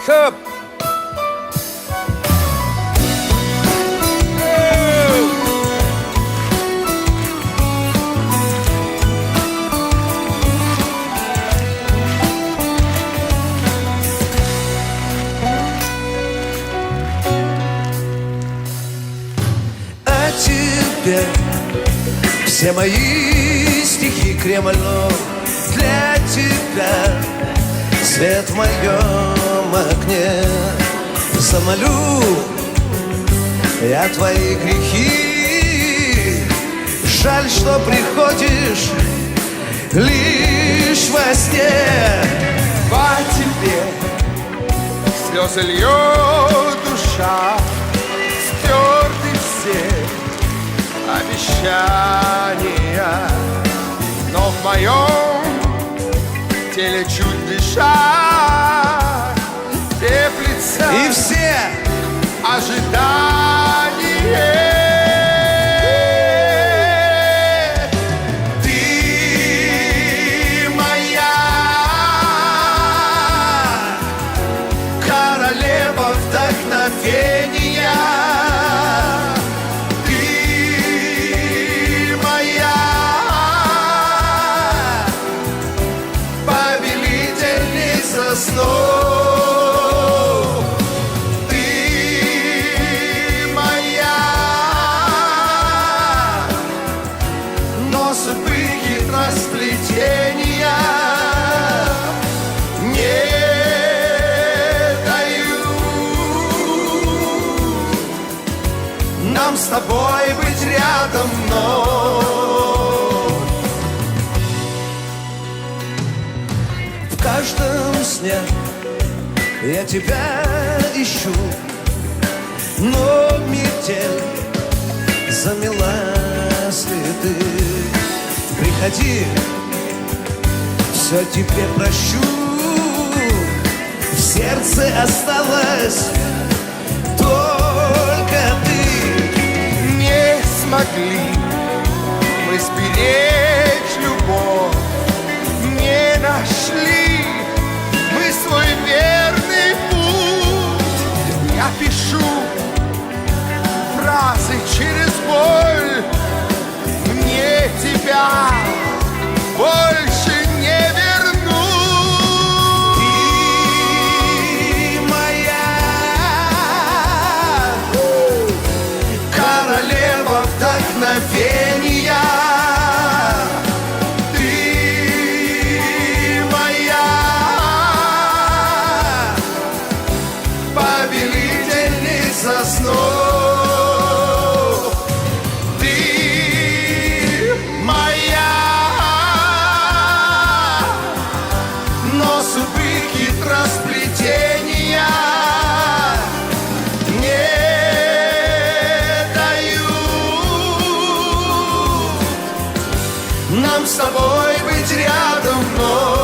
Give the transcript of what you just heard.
Хоп! А теперь все мои стихи Кремль, но для тебя свет в моем окне. Замолю я твои грехи. Жаль, что приходишь лишь во сне. По тебе слезы льет душа, стерты все обещания, но в моем теле чуть дыша теплится И все ожидание. Ты моя королева вдохновения. Ты моя повелительница снов. Расплетения не дают нам с тобой быть рядом вновь. В каждом сне я тебя ищу, но метель замела следы. Приходи, все тебе прощу. В сердце осталась только ты. не смогли мы сберечь любовь, не нашли мы свой верный путь. Я пишу фразы через боль, мне тебя больше не вернуть. Ты моя королева вдохновения. Ты моя повелительница снов. Расплетения не дают нам с тобой быть рядом вновь.